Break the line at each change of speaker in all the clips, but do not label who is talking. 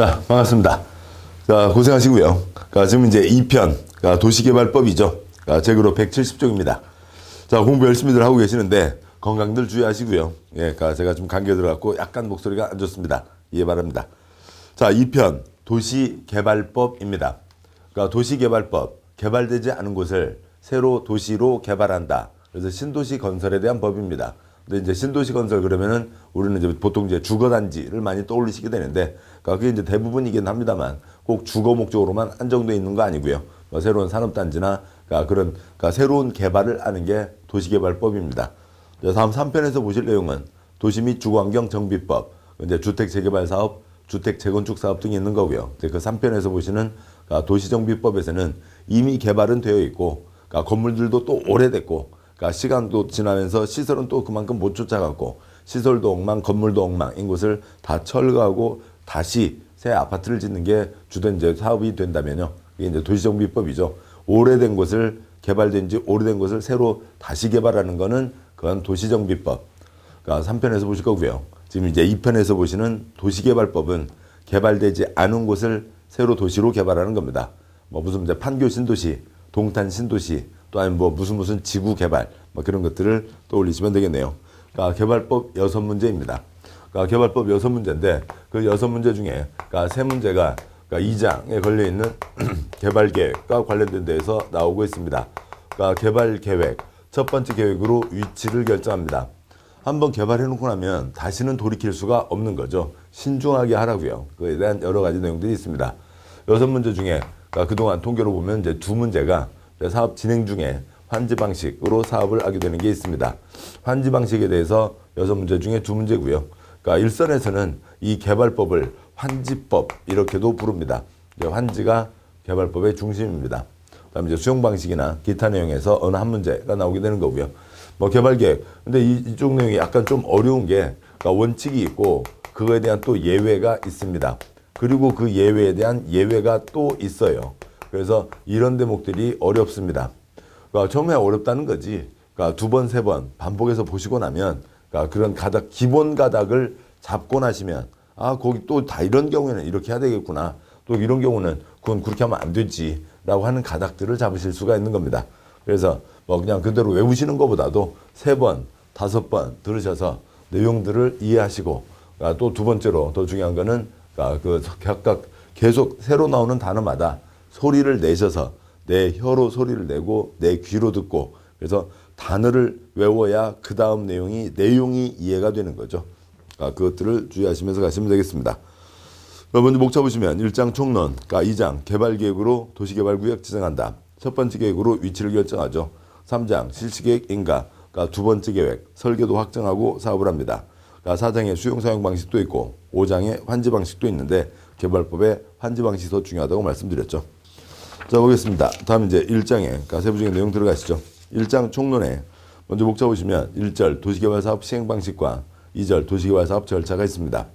자, 반갑습니다. 자, 고생하시고요. 지금 이제 2편, 도시개발법이죠. 제그로 170쪽입니다. 자, 공부 열심히들 하고 계시는데, 건강들 주의하시고요. 예, 제가 좀 감기에 들어갔고, 약간 목소리가 안 좋습니다. 이해 바랍니다. 자, 2편, 도시개발법입니다. 도시개발법, 개발되지 않은 곳을 새로 도시로 개발한다. 그래서 신도시 건설에 대한 법입니다. 근데 이제 신도시 건설 그러면은 우리는 이제 보통 이제 주거단지를 많이 떠올리시게 되는데, 그게 이제 대부분이긴 합니다만 꼭 주거 목적으로만 한정되어 있는 거 아니고요. 새로운 산업단지나 그런 새로운 개발을 하는 게 도시개발법입니다. 다음 3편에서 보실 내용은 도시 및 주거환경 정비법, 이제 주택 재개발 사업, 주택 재건축 사업 등이 있는 거고요. 그 3편에서 보시는 도시정비법에서는 이미 개발은 되어 있고, 건물들도 또 오래됐고, 시간도 지나면서 시설은 또 그만큼 못 쫓아갔고, 시설도 엉망, 건물도 엉망인 곳을 다 철거하고 다시 새 아파트를 짓는 게 주된 이제 사업이 된다면요. 이게 이제 도시정비법이죠. 오래된 곳을 개발된 지 오래된 곳을 새로 다시 개발하는 거는 그건 도시정비법. 3편에서 보실 거고요. 지금 이제 2편에서 보시는 도시개발법은 개발되지 않은 곳을 새로 도시로 개발하는 겁니다. 무슨 이제 판교 신도시, 동탄 신도시, 또 아니면 무슨 지구 개발, 그런 것들을 떠올리시면 되겠네요. 개발법 6문제입니다. 개발법 6문제인데, 그 6문제 중에, 3문제가 2장에 걸려있는 개발계획과 관련된 데에서 나오고 있습니다. 개발계획, 첫 번째 계획으로 위치를 결정합니다. 한번 개발해놓고 나면 다시는 돌이킬 수가 없는 거죠. 신중하게 하라고요. 그에 대한 여러 가지 내용들이 있습니다. 6문제 중에 그동안 통계로 보면 이제 2문제가 사업 진행 중에 환지 방식으로 사업을 하게 되는 게 있습니다. 환지 방식에 대해서 6문제 중에 2문제고요. 일선에서는 이 개발법을 환지법 이렇게도 부릅니다. 환지가 개발법의 중심입니다. 그다음에 이제 수용 방식이나 기타 내용에서 어느 한 문제가 나오게 되는 거고요. 개발계획. 근데 이쪽 내용이 약간 좀 어려운 게 원칙이 있고 그거에 대한 또 예외가 있습니다. 그리고 그 예외에 대한 예외가 또 있어요. 그래서 이런 대목들이 어렵습니다. 처음에 어렵다는 거지. 2번, 3번 반복해서 보시고 나면 그런 기본 가닥을 잡고 나시면 거기 또 다 이런 경우에는 이렇게 해야 되겠구나. 또 이런 경우는 그건 그렇게 하면 안 되지. 라고 하는 가닥들을 잡으실 수가 있는 겁니다. 그래서 그냥 그대로 외우시는 것보다도 3번, 5번 들으셔서 내용들을 이해하시고 또 2번째로 더 중요한 거는 각각 계속 새로 나오는 단어마다 소리를 내셔서 내 혀로 소리를 내고 내 귀로 듣고 그래서 단어를 외워야 그 다음 내용이 이해가 되는 거죠. 그것들을 주의하시면서 가시면 되겠습니다. 먼저 목차 보시면 1장 총론, 2장 개발계획으로 도시개발구역 지정한다. 첫 번째 계획으로 위치를 결정하죠. 3장 실시계획 인가, 2번째 계획 설계도 확정하고 사업을 합니다. 4장에 수용사용 방식도 있고 5장에 환지 방식도 있는데 개발법의 환지 방식이 더 중요하다고 말씀드렸죠. 자, 보겠습니다. 다음 이제 1장에 세부적인 내용 들어가시죠. 1장 총론에 먼저 목차 보시면 1절 도시개발사업 시행방식과 2절 도시개발사업 절차가 있습니다.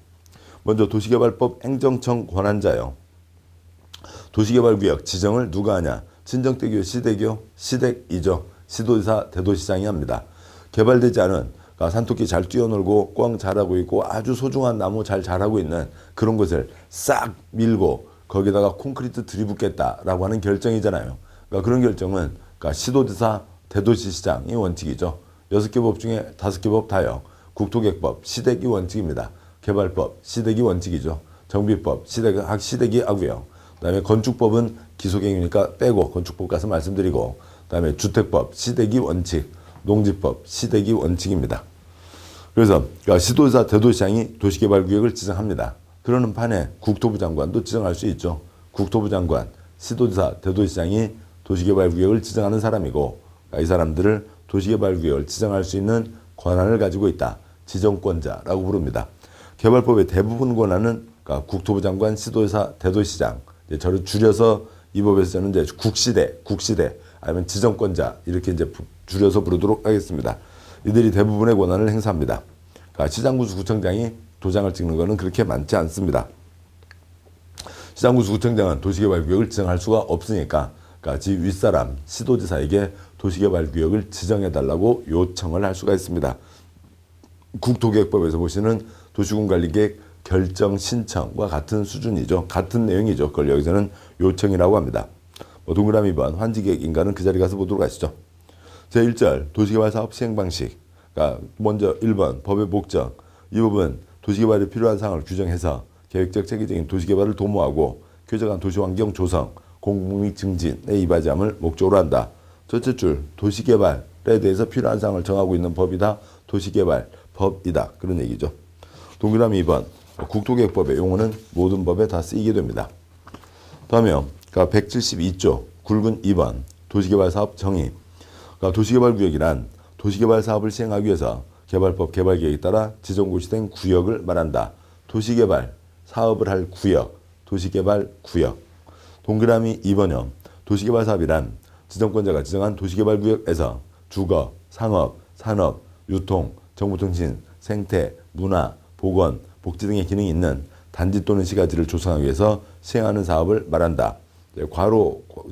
먼저 도시개발법 행정청 권한자요. 도시개발구역 지정을 누가 하냐? 친정대교, 시대교, 시댁이죠. 시도지사, 대도시장이 합니다. 개발되지 않은 산토끼 잘 뛰어놀고 꽝 잘하고 있고 아주 소중한 나무 잘 자라고 있는 그런 것을 싹 밀고 거기다가 콘크리트 들이붓겠다라고 하는 결정이잖아요. 그런 결정은 시도지사, 대도시시장이 원칙이죠. 6개 법 중에 5개 법 다요. 국토계획법, 시대기 원칙입니다. 개발법, 시대기 원칙이죠. 정비법, 시대기 하고요. 그다음에 건축법은 기소갱이니까 빼고 건축법 가서 말씀드리고, 그다음에 주택법, 시대기 원칙, 농지법, 시대기 원칙입니다. 그래서 시도지사, 대도시장이 도시개발구역을 지정합니다. 그러는 판에 국토부 장관도 지정할 수 있죠. 국토부 장관, 시도지사, 대도시장이 도시개발구역을 지정하는 사람이고 이 사람들을 도시개발구역을 지정할 수 있는 권한을 가지고 있다. 지정권자라고 부릅니다. 개발법의 대부분 권한은 국토부 장관, 시도지사, 대도시장, 저를 줄여서 이 법에서는 이제 국시대 아니면 지정권자 이렇게 이제 줄여서 부르도록 하겠습니다. 이들이 대부분의 권한을 행사합니다. 시장구수 구청장이 도장을 찍는 것은 그렇게 많지 않습니다. 시장구수 구청장은 도시개발구역을 지정할 수가 없으니까 지 윗사람 시도지사에게 도시개발구역을 지정해달라고 요청을 할 수가 있습니다. 국토계획법에서 보시는 도시군관리계획 결정 신청과 같은 수준이죠. 같은 내용이죠. 그걸 여기서는 요청이라고 합니다. 동그라미 2번 환지계획 인가는 그 자리 가서 보도록 하시죠. 제1절 도시개발사업 시행방식. 그러니까 먼저 1번 법의 목적. 이 부분 도시개발에 필요한 사항을 규정해서 계획적 체계적인 도시개발을 도모하고 쾌적한 도시환경 조성, 공공익 증진에 이바지 함을 목적으로 한다. 첫째 줄 도시개발에 대해서 필요한 사항을 정하고 있는 법이다. 도시개발법이다. 그런 얘기죠. 동그라미 2번 국토계획법의 용어는 모든 법에 다 쓰이게 됩니다. 다음에 172조 굵은 2번 도시개발사업 정의. 그러니까 도시개발구역이란 도시개발 사업을 시행하기 위해서 개발법 개발계획에 따라 지정고시된 구역을 말한다. 도시개발 사업을 할 구역, 도시개발 구역. 동그라미 2번형 도시개발 사업이란 지정권자가 지정한 도시개발구역에서 주거, 상업, 산업, 유통, 정보통신, 생태, 문화, 보건, 복지 등의 기능이 있는 단지 또는 시가지를 조성하기 위해서 시행하는 사업을 말한다.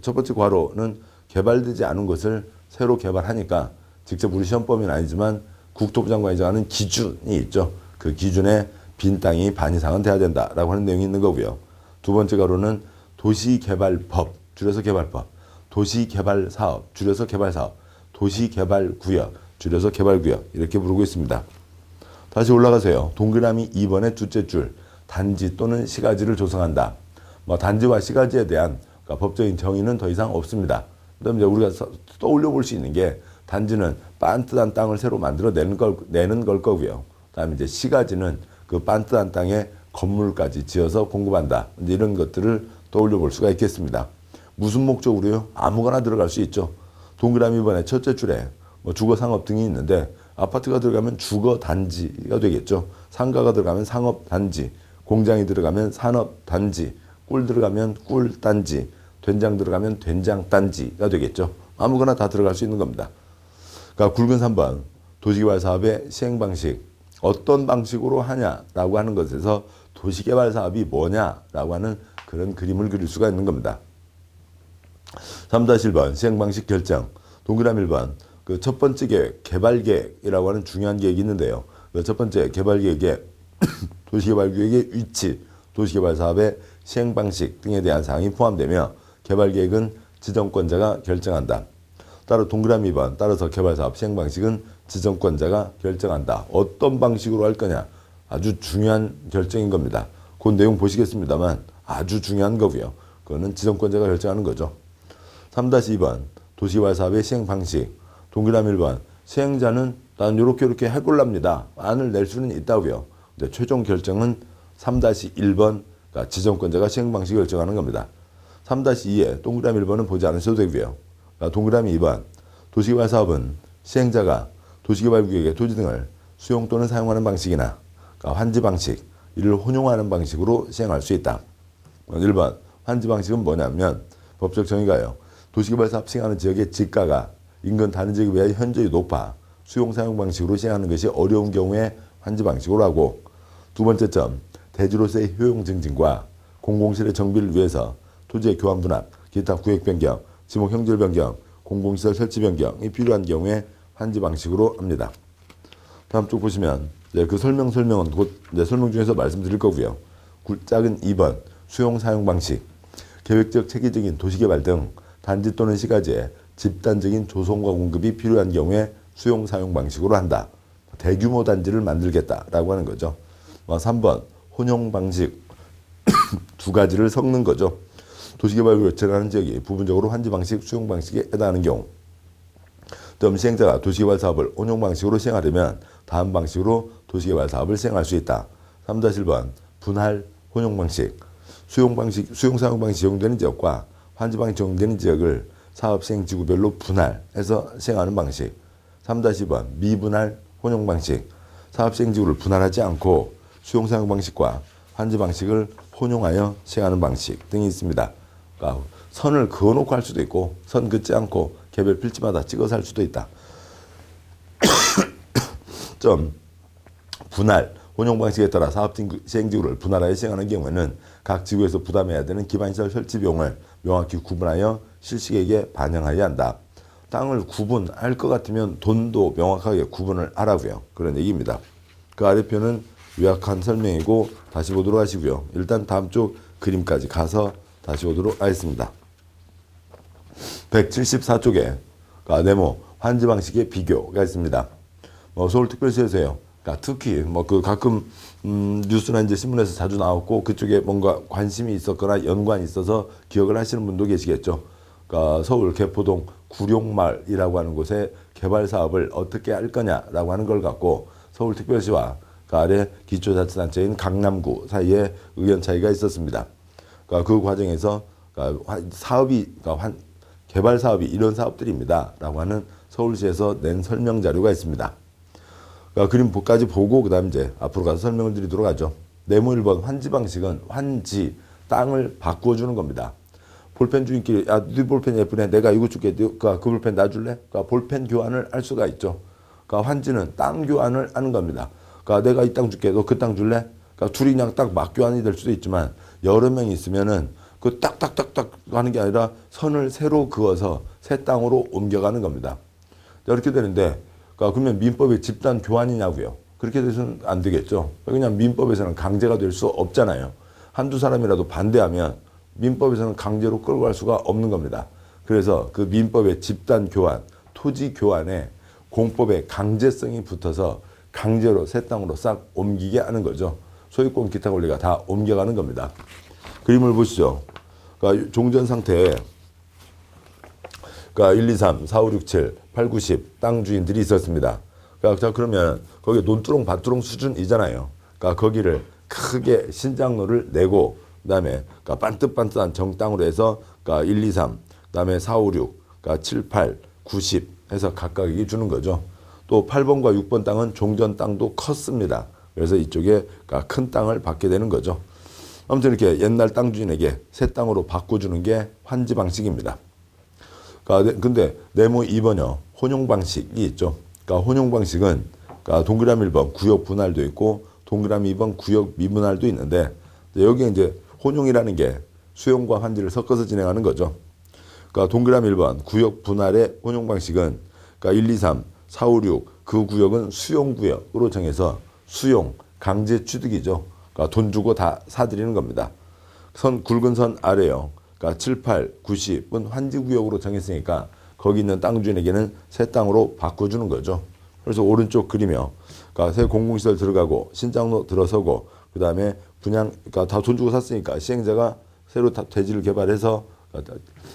첫 번째 괄호는 개발되지 않은 것을 새로 개발하니까 직접 우리 시험범위는 아니지만 국토부 장관이 정하는 기준이 있죠. 그 기준에 빈 땅이 반 이상은 돼야 된다라고 하는 내용이 있는 거고요. 두 번째 괄호는 도시개발법, 줄여서 개발법, 도시개발사업, 줄여서 개발사업, 도시개발구역, 줄여서 개발구역 이렇게 부르고 있습니다. 다시 올라가세요. 동그라미 2번의 둘째 줄 단지 또는 시가지를 조성한다. 단지와 시가지에 대한 그러니까 법적인 정의는 더 이상 없습니다. 그다음에 이제 우리가 떠올려 볼 수 있는 게 단지는 빤듯한 땅을 새로 만들어 내는 걸 거고요. 그다음에 이제 시가지는 그 빤듯한 땅에 건물까지 지어서 공급한다. 이제 이런 것들을 떠올려 볼 수가 있겠습니다. 무슨 목적으로요? 아무거나 들어갈 수 있죠. 동그라미 2번의 첫째 줄에 주거 상업 등이 있는데 아파트가 들어가면 주거 단지가 되겠죠. 상가가 들어가면 상업 단지, 공장이 들어가면 산업 단지, 꿀 들어가면 꿀 단지, 된장 들어가면 된장 단지가 되겠죠. 아무거나 다 들어갈 수 있는 겁니다. 그러니까 굵은 3번 도시개발 사업의 시행 방식 어떤 방식으로 하냐라고 하는 것에서 도시개발 사업이 뭐냐라고 하는 그런 그림을 그릴 수가 있는 겁니다. 3-1번 시행 방식 결정 동그라미 1번 그 첫 번째 계획 개발계획이라고 하는 중요한 계획이 있는데요. 그 첫 번째 개발계획에 도시개발구역의 위치, 도시개발 사업의 시행 방식 등에 대한 사항이 포함되며 개발계획은 지정권자가 결정한다. 따라 동그라미 2번 따라서 개발사업 시행 방식은 지정권자가 결정한다. 어떤 방식으로 할 거냐 아주 중요한 결정인 겁니다. 그 내용 보시겠습니다만 아주 중요한 거고요. 그거는 지정권자가 결정하는 거죠. 3-2번 도시개발 사업의 시행 방식 동그라미 1번 시행자는 난 이렇게 해볼랍니다. 안을 낼 수는 있다고요. 근데 최종 결정은 3-1번 그러니까 지정권자가 시행 방식을 결정하는 겁니다. 3-2에 동그라미 1번은 보지 않으셔도 되고요. 그러니까 동그라미 2번 도시개발 사업은 시행자가 도시개발구역의 토지 등을 수용 또는 사용하는 방식이나 그러니까 환지 방식 이를 혼용하는 방식으로 시행할 수 있다. 1번 환지 방식은 뭐냐면 법적 정의가요. 도시개발 사업 시행하는 지역의 지가가 인근 다른 지역에 비해 현저히 높아 수용 사용 방식으로 시행하는 것이 어려운 경우에 환지 방식으로 하고 두 번째 점 대지로서의 효용 증진과 공공시설의 정비를 위해서 토지의 교환 분합, 기타 구역 변경, 지목 형질 변경, 공공시설 설치 변경이 필요한 경우에 환지 방식으로 합니다. 다음 쪽 보시면 그 설명은 곧 설명 중에서 말씀드릴 거고요. 작은 2번 수용 사용 방식 계획적 체계적인 도시개발 등 단지 또는 시가지에 집단적인 조성과 공급이 필요한 경우에 수용 사용 방식으로 한다. 대규모 단지를 만들겠다라고 하는 거죠. 3번 혼용 방식 두 가지를 섞는 거죠. 도시개발구역 요청하는 지역이 부분적으로 환지 방식, 수용 방식에 해당하는 경우 다음 시행자가 도시개발 사업을 혼용 방식으로 시행하려면 다음 방식으로 도시개발 사업을 시행할 수 있다. 3-1번 분할 혼용 방식 수용 사용 방식 적용되는 지역과 환지 방식 적용되는 지역을 사업 시행 지구별로 분할해서 시행하는 방식. 3-2번 미분할 혼용 방식 사업 시행 지구를 분할하지 않고 수용 사용 방식과 환지 방식을 혼용하여 시행하는 방식 등이 있습니다. 그러니까 선을 그어놓고 할 수도 있고 선 긋지 않고 개별 필지마다 찍어서 할 수도 있다. 점 분할 혼용 방식에 따라 사업 시행 지구를 분할하여 시행하는 경우에는 각 지구에서 부담해야 되는 기반시설 설치 비용을 명확히 구분하여 실시계획에 반영하여야 한다. 땅을 구분할 것 같으면 돈도 명확하게 구분을 하라고요. 그런 얘기입니다. 그 아래표는 요약한 설명이고 다시 보도록 하시고요. 일단 다음 쪽 그림까지 가서 다시 보도록 하겠습니다. 174쪽에 네모 환지 방식의 비교가 있습니다. 서울특별시에서요. 특히 그 가끔 뉴스나 이제 신문에서 자주 나왔고 그쪽에 뭔가 관심이 있었거나 연관이 있어서 기억을 하시는 분도 계시겠죠. 서울 개포동 구룡마을이라고 하는 곳에 개발 사업을 어떻게 할 거냐라고 하는 걸 갖고 서울특별시와 아래 기초자치단체인 강남구 사이에 의견 차이가 있었습니다. 그 과정에서 사업이 개발 사업이 이런 사업들입니다라고 하는 서울시에서 낸 설명 자료가 있습니다. 그림까지 보고 그다음 이제 앞으로 가서 설명을 드리도록 하죠. 네모 1번 환지 방식은 환지 땅을 바꾸어 주는 겁니다. 볼펜 주인끼리 네 볼펜 예쁘네. 내가 이거 줄게. 그 볼펜 놔줄래? 볼펜 교환을 할 수가 있죠. 환지는 땅 교환을 하는 겁니다. 내가 이 땅 줄게. 너 그 땅 줄래? 둘이 그냥 딱 막 교환이 될 수도 있지만 여러 명이 있으면은 그 딱딱딱딱 하는 게 아니라 선을 새로 그어서 새 땅으로 옮겨가는 겁니다. 이렇게 되는데 그러면 민법의 집단 교환이냐고요. 그렇게 돼서는 안 되겠죠. 그냥 민법에서는 강제가 될 수 없잖아요. 한두 사람이라도 반대하면 민법에서는 강제로 끌고 갈 수가 없는 겁니다. 그래서 그 민법의 집단 교환, 토지 교환에 공법의 강제성이 붙어서 강제로 새 땅으로 싹 옮기게 하는 거죠. 소유권 기타 권리가 다 옮겨가는 겁니다. 그림을 보시죠. 종전 상태에 1, 2, 3, 4, 5, 6, 7, 8, 9, 10 땅 주인들이 있었습니다. 자, 그러면 거기 논두렁, 밭두렁 수준이잖아요. 거기를 크게 신장로를 내고 그다음에 반듯반듯한 정땅으로 해서 1, 2, 3, 그다음에 4, 5, 6, 7, 8, 9, 10 해서 각각에게 주는 거죠. 또 8번과 6번 땅은 종전 땅도 컸습니다. 그래서 이쪽에 큰 땅을 받게 되는 거죠. 아무튼 이렇게 옛날 땅 주인에게 새 땅으로 바꿔주는 게 환지 방식입니다. 근데 네모 2번요. 혼용 방식이 있죠. 혼용 방식은 동그라미 1번 구역 분할도 있고 동그라미 2번 구역 미분할도 있는데 여기 이제 혼용이라는 게 수용과 환지를 섞어서 진행하는 거죠. 동그라미 1번 구역 분할의 혼용 방식은 1, 2, 3, 4, 5, 6 그 구역은 수용 구역으로 정해서 수용, 강제 취득이죠. 돈 주고 다 사들이는 겁니다. 굵은 선 아래요. 7, 8, 9, 10은 환지 구역으로 정했으니까 거기 있는 땅 주인에게는 새 땅으로 바꿔주는 거죠. 그래서 오른쪽 그리며 새 공공시설 들어가고 신장로 들어서고 그 다음에 분양 다 돈 주고 샀으니까 시행자가 새로 대지를 개발해서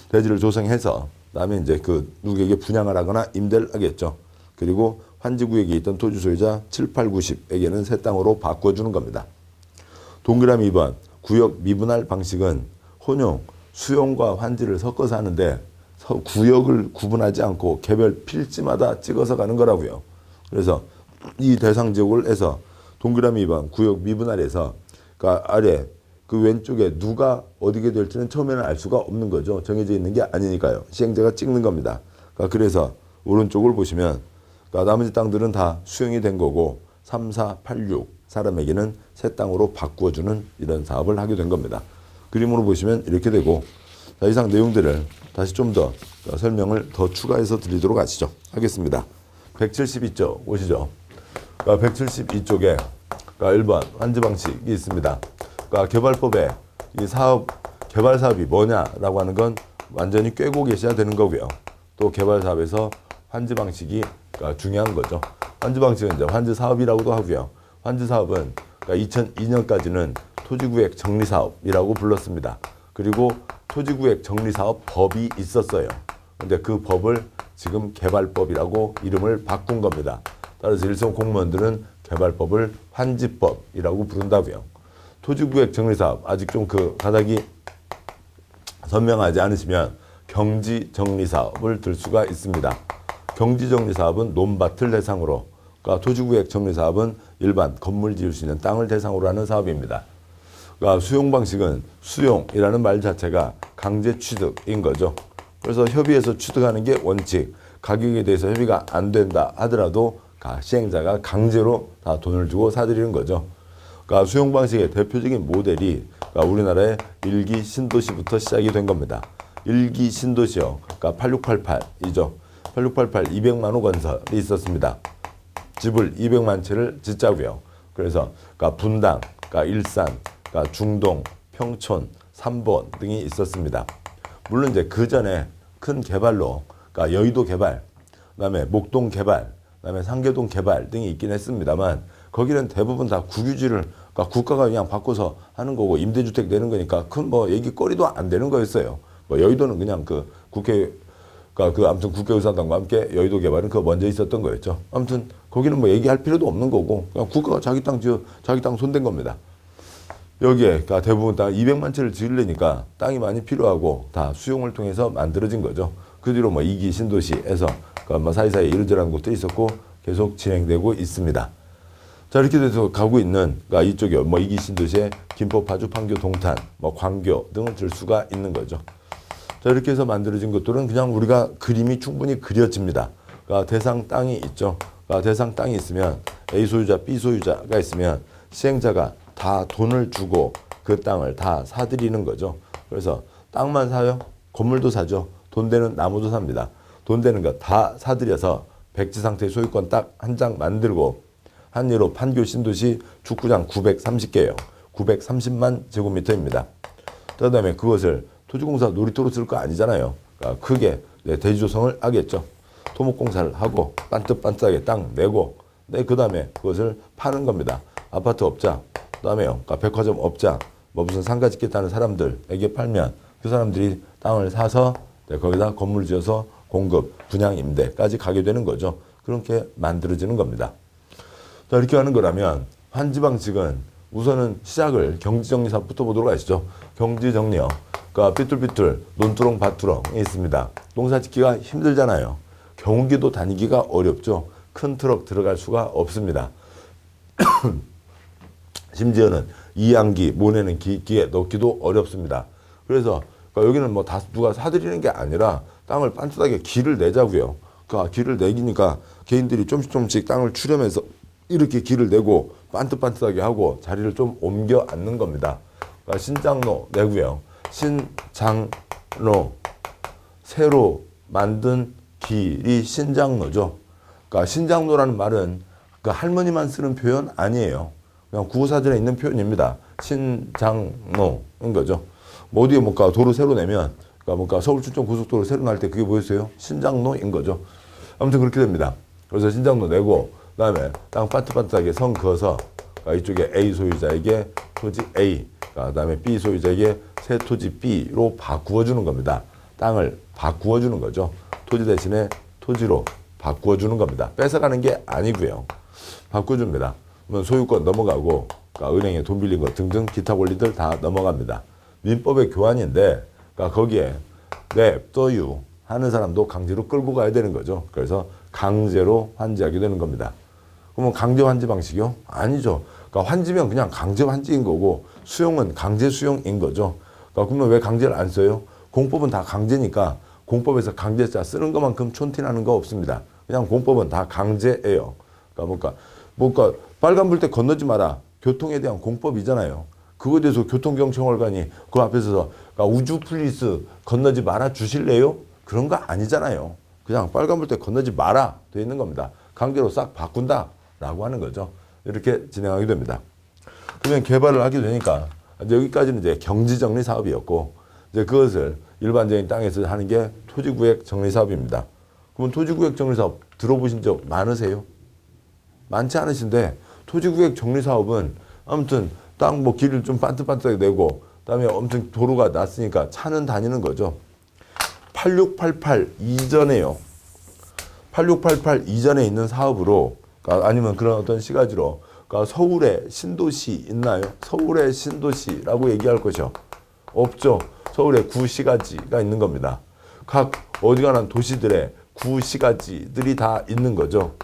대지를 조성해서 그다음에 이제 그 누구에게 분양을 하거나 임대를 하겠죠. 그리고 환지 구역에 있던 토지 소유자 7, 8, 9, 10에게는 새 땅으로 바꿔주는 겁니다. 동그라미 2번 구역 미분할 방식은 혼용, 수용과 환지를 섞어서 하는데 구역을 구분하지 않고 개별 필지마다 찍어서 가는 거라고요. 그래서 이 대상 지역을 해서 동그라미 2번 구역 미분할에서 아래 그 왼쪽에 누가 어디게 될지는 처음에는 알 수가 없는 거죠. 정해져 있는 게 아니니까요. 시행자가 찍는 겁니다. 그래서 오른쪽을 보시면 나머지 땅들은 다 수용이 된 거고 3, 4, 8, 6 사람에게는 새 땅으로 바꾸어주는 이런 사업을 하게 된 겁니다. 그림으로 보시면 이렇게 되고 이상 내용들을 다시 좀 더 설명을 더 추가해서 드리도록 하겠습니다. 172쪽 오시죠. 172쪽에 1번 환지 방식이 있습니다. 개발법에 이 개발 사업이 뭐냐라고 하는 건 완전히 꿰고 계셔야 되는 거고요. 또 개발 사업에서 환지 방식이 중요한 거죠. 환지 방식은 이제 환지 사업이라고도 하고요. 환지 사업은 2002년까지는 토지구획 정리사업이라고 불렀습니다. 그리고 토지구획 정리사업 법이 있었어요. 근데 그 법을 지금 개발법이라고 이름을 바꾼 겁니다. 따라서 일선 공무원들은 개발법을 환지법이라고 부른다고요. 토지구획 정리사업 아직 좀 가닥이 선명하지 않으시면 경지정리사업을 들 수가 있습니다. 경지정리사업은 논밭을 대상으로, 토지구획 정리사업은 일반 건물 지을 수 있는 땅을 대상으로 하는 사업입니다. 수용 방식은 수용이라는 말 자체가 강제 취득인 거죠. 그래서 협의해서 취득하는 게 원칙, 가격에 대해서 협의가 안 된다 하더라도 시행자가 강제로 다 돈을 주고 사들이는 거죠. 수용 방식의 대표적인 모델이 우리나라의 1기 신도시부터 시작이 된 겁니다. 1기 신도시요. 8688이죠. 8688 200만 호 건설이 있었습니다. 집을 200만 채를 짓자고요. 그래서 그러니까 분당, 그러니까 일산, 그러니까 중동, 평촌, 삼본 등이 있었습니다. 물론 이제 그 전에 큰 개발로 그러니까 여의도 개발, 그다음에 목동 개발, 그다음에 상계동 개발 등이 있긴 했습니다만 거기는 대부분 다 국유지를 그러니까 국가가 그냥 바꿔서 하는 거고 임대주택 내는 거니까 큰 뭐 얘기거리도 안 되는 거였어요. 뭐 여의도는 그냥 그 국회 그러니까 아무튼 국회의사당과 함께 여의도 개발은 그 먼저 있었던 거였죠. 아무튼 거기는 뭐 얘기할 필요도 없는 거고 그냥 국가가 자기 땅 손댄 겁니다. 여기에 그러니까 대부분 땅 200만 채를 지으려니까 땅이 많이 필요하고 다 수용을 통해서 만들어진 거죠. 그 뒤로 뭐 2기 신도시에서 그러니까 뭐 사이사이 이루저라는 것도 있었고 계속 진행되고 있습니다. 자, 이렇게 돼서 가고 있는 그러니까 이쪽에 뭐 2기 신도시에 김포, 파주, 판교, 동탄, 뭐 광교 등을 들 수가 있는 거죠. 자, 이렇게 해서 만들어진 것들은 그냥 우리가 그림이 충분히 그려집니다. 그러니까 대상 땅이 있죠. 그러니까 대상 땅이 있으면 A 소유자, B 소유자가 있으면 시행자가 다 돈을 주고 그 땅을 다 사들이는 거죠. 그래서 땅만 사요? 건물도 사죠. 돈 되는 나무도 삽니다. 돈 되는 거 다 사들여서 백지 상태 소유권 딱 한 장 만들고 한 예로 판교 신도시 축구장 930개예요. 930만 제곱미터입니다. 그다음에 그것을 토지공사 놀이터로 쓸 거 아니잖아요. 그러니까 크게 대지조성을 하겠죠. 토목공사를 하고 반듯반듯하게 땅 내고 그 다음에 그것을 파는 겁니다. 아파트 업자, 그다음에요. 그러니까 백화점 업자, 뭐 무슨 상가 짓겠다는 사람들에게 팔면 그 사람들이 땅을 사서 거기다 건물 지어서 공급, 분양, 임대까지 가게 되는 거죠. 그렇게 만들어지는 겁니다. 자, 이렇게 하는 거라면 환지방식은 우선은 시작을 경지정리사부터 보도록 하시죠. 경지정리요. 그러니까 삐뚤삐뚤 논두렁 밭두렁이 있습니다. 농사 짓기가 힘들잖아요. 경운기도 다니기가 어렵죠. 큰 트럭 들어갈 수가 없습니다. 심지어는 이양기, 모내는 기에 넣기도 어렵습니다. 그래서 그러니까 여기는 뭐 다 누가 사들이는 게 아니라 땅을 빤듯하게 길을 내자고요. 그러니까 길을 내기니까 개인들이 조금씩 땅을 추려면서 이렇게 길을 내고 반듯반듯하게 하고 자리를 좀 옮겨 앉는 겁니다. 그러니까 신장로 내고요. 신장로, 새로 만든 길이 신장로죠. 그러니까 신장로라는 말은 그 할머니만 쓰는 표현 아니에요. 그냥 구호사전에 있는 표현입니다. 신장로인 거죠. 뭐 어디에 뭔가 도로 새로 내면 그러니까 뭔가 서울 춘천 고속도로 새로 날 때 그게 뭐였어요? 신장로인 거죠. 아무튼 그렇게 됩니다. 그래서 신장로 내고 그다음에 땅 반듯반듯하게 선 그어서 그러니까 이쪽에 A 소유자에게 토지 A, 그다음에 B 소유자에게 새 토지 B로 바꾸어 주는 겁니다. 땅을 바꾸어 주는 거죠. 토지 대신에 토지로 바꾸어 주는 겁니다. 뺏어가는 게 아니고요. 바꿔 줍니다. 그러면 소유권 넘어가고 그러니까 은행에 돈 빌린 것 등등 기타 권리들 다 넘어갑니다. 민법의 교환인데 그러니까 거기에 냅둬유 하는 사람도 강제로 끌고 가야 되는 거죠. 그래서 강제로 환지하게 되는 겁니다. 그러면 강제 환지 방식이요? 아니죠. 그러니까 환지면 그냥 강제 환지인 거고 수용은 강제 수용인 거죠. 그러니까 그러면 왜 강제를 안 써요? 공법은 다 강제니까 공법에서 강제자 쓰는 것만큼 촌티나는 거 없습니다. 그냥 공법은 다 강제예요. 그러니까 뭔가 빨간불 때 건너지 마라. 교통에 대한 공법이잖아요. 그거에 대해서 교통경찰관이 그 앞에서 그러니까 우주 플리스 건너지 말아 주실래요? 그런 거 아니잖아요. 그냥 빨간불 때 건너지 마라 돼 있는 겁니다. 강제로 싹 바꾼다라고 하는 거죠. 이렇게 진행하게 됩니다. 그러면 개발을 하게 되니까 여기까지는 이제 경지정리 사업이었고 이제 그것을 일반적인 땅에서 하는 게 토지구역 정리 사업입니다. 그러면 토지구역 정리 사업 들어보신 적 많으세요? 많지 않으신데 토지구역 정리 사업은 아무튼 땅 뭐 길을 좀 반듯반듯하게 내고 그다음에 엄청 도로가 났으니까 차는 다니는 거죠. 8688 이전에요. 8688 이전에 있는 사업으로 그러니까 아니면 그런 어떤 시가지로 그러니까 서울의 신도시 있나요? 서울의 신도시라고 얘기할 것이요. 없죠. 서울에 구시가지가 있는 겁니다. 각 어지간한 도시들의 구시가지들이 다 있는 거죠.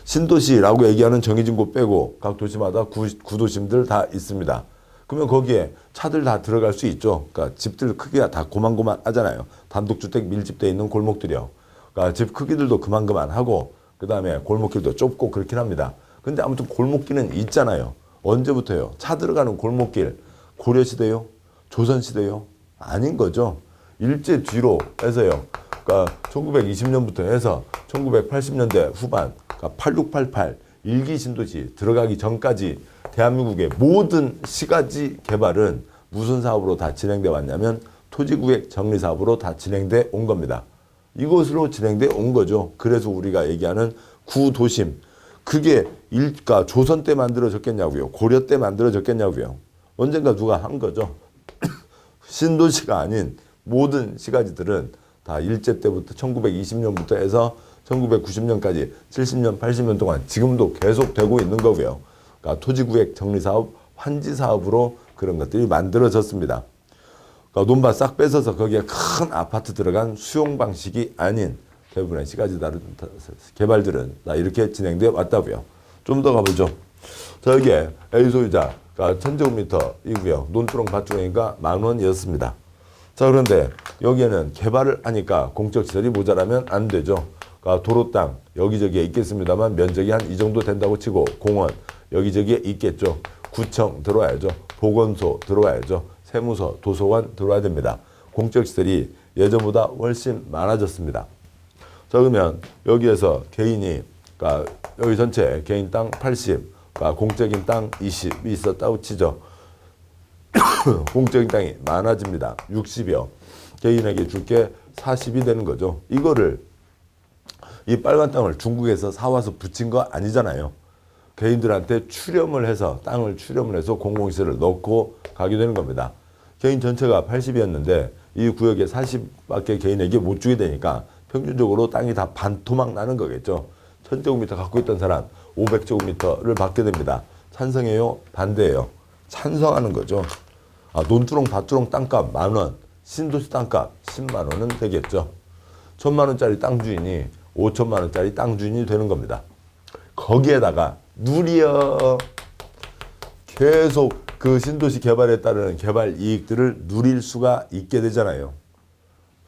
신도시라고 얘기하는 정해진 곳 빼고 각 도시마다 구도심들 다 있습니다. 그러면 거기에 차들 다 들어갈 수 있죠. 그러니까 집들 크기가 다 고만고만하잖아요. 단독주택 밀집되어 있는 골목들이요. 그러니까 집 크기들도 그만하고 그 다음에 골목길도 좁고 그렇긴 합니다. 근데 아무튼 골목길은 있잖아요. 언제부터요? 차 들어가는 골목길 고려시대요? 조선시대요? 아닌 거죠. 일제 뒤로 해서요. 그러니까 1920년부터 해서 1980년대 후반 그러니까 8688 일기 신도시 들어가기 전까지 대한민국의 모든 시가지 개발은 무슨 사업으로 다 진행돼 왔냐면 토지구획 정리사업으로 다 진행돼 온 겁니다. 이것으로 진행돼 온 거죠. 그래서 우리가 얘기하는 구도심, 그게 일가 조선 때 만들어졌겠냐고요. 고려 때 만들어졌겠냐고요. 언젠가 누가 한 거죠. 신도시가 아닌 모든 시가지들은 다 일제 때부터 1920년부터 해서 1990년까지 70년, 80년 동안 지금도 계속 되고 있는 거고요. 그러니까 토지구획 정리사업, 환지사업으로 그런 것들이 만들어졌습니다. 그러니까 논밭 싹 뺏어서 거기에 큰 아파트 들어간 수용 방식이 아닌 대부분의 시가지 다른 개발들은 다 이렇게 진행되어 왔다고요. 좀 더 가보죠. 자, 여기에 A 소유자가 1000제곱미터이고요. 논두렁 밭두렁이니까 10,000원이었습니다. 자, 그런데 여기에는 개발을 하니까 공적시설이 모자라면 안 되죠. 그러니까 도로 땅 여기저기에 있겠습니다만 면적이 한 이 정도 된다고 치고 공원 여기저기에 있겠죠. 구청 들어와야죠. 보건소 들어와야죠. 세무서, 도서관 들어와야 됩니다. 공적시설이 예전보다 훨씬 많아졌습니다. 자, 그러면 여기에서 개인이, 그러니까 여기 전체 개인 땅 80, 그러니까 공적인 땅 20이 있었다고 치죠. 공적인 땅이 많아집니다. 60이요. 개인에게 줄 게 40이 되는 거죠. 이거를 이 빨간 땅을 중국에서 사와서 붙인 거 아니잖아요. 개인들한테 출렴을 해서 땅을 출렴을 해서 공공시설을 넣고 가게 되는 겁니다. 개인 전체가 80이었는데 이 구역에 40밖에 개인에게 못 주게 되니까 평균적으로 땅이 다 반토막 나는 거겠죠. 1000제곱미터 갖고 있던 사람 500제곱미터를 받게 됩니다. 찬성해요? 반대해요? 찬성하는 거죠. 논두렁 밭두렁 땅값 10,000원, 신도시 땅값 10만 원은 되겠죠. 1,000만 원짜리 땅 주인이 5천만 원짜리 땅 주인이 되는 겁니다. 거기에다가 누리여 계속 그 신도시 개발에 따르는 개발 이익들을 누릴 수가 있게 되잖아요.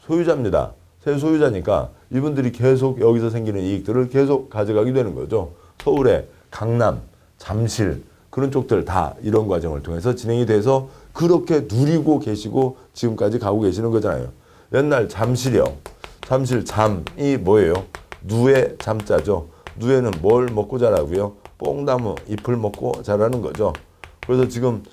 소유자입니다. 새 소유자니까 이분들이 계속 여기서 생기는 이익들을 계속 가져가게 되는 거죠. 서울의 강남, 잠실 그런 쪽들 다 이런 과정을 통해서 진행이 돼서 그렇게 누리고 계시고 지금까지 가고 계시는 거잖아요. 옛날 잠실이요. 잠실 잠이 뭐예요? 누에 잠자죠. 누에는 뭘 먹고 자라고요? 뽕나무 잎을 먹고 자라는 거죠. 그래서 지금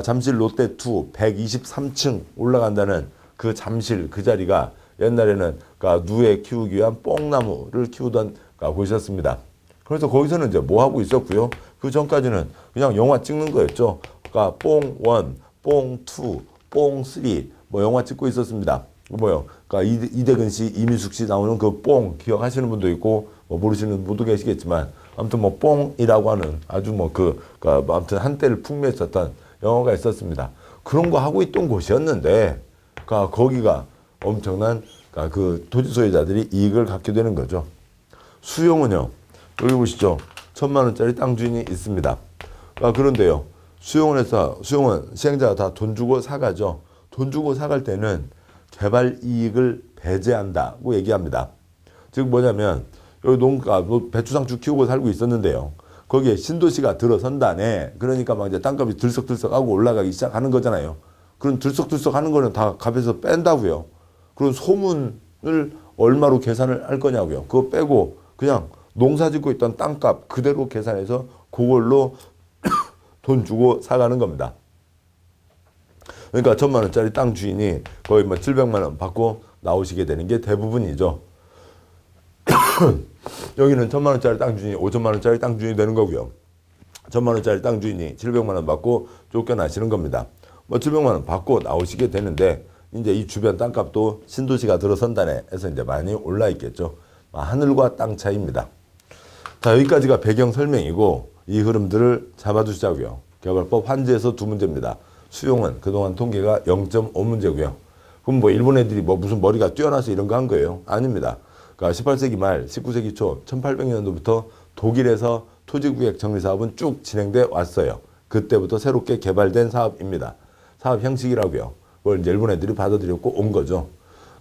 잠실 롯데2 123층 올라간다는 그 잠실 그 자리가 옛날에는 누에 키우기 위한 뽕나무를 키우던 곳이었습니다. 그래서 거기서는 이제 뭐 하고 있었고요. 그 전까지는 그냥 영화 찍는 거였죠. 그러니까 뽕1, 뽕2, 뽕3 뭐 영화 찍고 있었습니다. 뭐요? 그러니까 이대근 씨, 이미숙 씨 나오는 그 뽕 기억하시는 분도 있고 뭐 모르시는 분도 계시겠지만 아무튼 뭐 뽕이라고 하는 아주 뭐 아무튼 한때를 풍미했었던 영화가 있었습니다. 그런 거 하고 있던 곳이었는데 거기가 엄청난 그 토지 소유자들이 이익을 갖게 되는 거죠. 수용은요. 여기 보시죠. 1,000만 원짜리 땅 주인이 있습니다. 그런데요. 수용은 시행자가 다 돈 주고 사가죠. 돈 주고 사갈 때는 개발 이익을 배제한다고 얘기합니다. 즉 뭐냐면 여기 배추상추 키우고 살고 있었는데요. 거기에 신도시가 들어선다네. 그러니까 막 이제 땅값이 들썩들썩하고 올라가기 시작하는 거잖아요. 그런 들썩들썩하는 거는 다 값에서 뺀다고요. 그런 소문을 얼마로 계산을 할 거냐고요. 그거 빼고 그냥 농사 짓고 있던 땅값 그대로 계산해서 그걸로 돈 주고 사가는 겁니다. 그러니까 1,000만 원짜리 땅 주인이 거의 뭐 700만 원 받고 나오시게 되는 게 대부분이죠. 여기는 1,000만 원짜리 땅 주인이 5천만 원짜리 땅 주인이 되는 거고요. 1,000만 원짜리 땅 주인이 700만 원 받고 쫓겨나시는 겁니다. 뭐 700만 원 받고 나오시게 되는데 이제 이 주변 땅값도 신도시가 들어선다네 해서 이제 많이 올라 있겠죠. 하늘과 땅 차이입니다. 자, 여기까지가 배경 설명이고 이 흐름들을 잡아두시자고요. 개발법 환지에서 2문제입니다. 수용은 그동안 통계가 0.5문제고요. 그럼 뭐 일본 애들이 뭐 무슨 머리가 뛰어나서 이런 거 한 거예요? 아닙니다. 그러니까 18세기 말 19세기 초 1800년도부터 독일에서 토지구획 정리사업은 쭉 진행돼 왔어요. 그때부터 새롭게 개발된 사업입니다. 사업 형식이라고요. 그걸 이제 일본 애들이 받아들였고 온 거죠.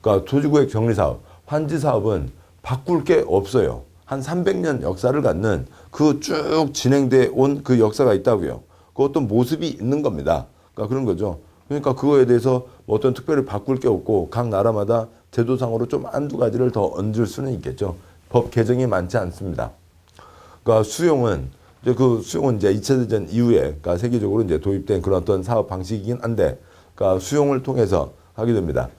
그러니까 토지구획 정리사업, 환지사업은 바꿀 게 없어요. 한 300년 역사를 갖는 그 쭉 진행돼 온 그 역사가 있다고요. 그 어떤 모습이 있는 겁니다. 그러니까 그런 거죠. 그러니까 그거에 대해서 뭐 어떤 특별히 바꿀 게 없고 각 나라마다 제도상으로 좀 한두 가지를 더 얹을 수는 있겠죠. 법 개정이 많지 않습니다. 그러니까 수용은 이제 2차 대전 이후에 그러니까 세계적으로 이제 도입된 그런 어떤 사업 방식이긴 한데, 그러니까 수용을 통해서 하게 됩니다.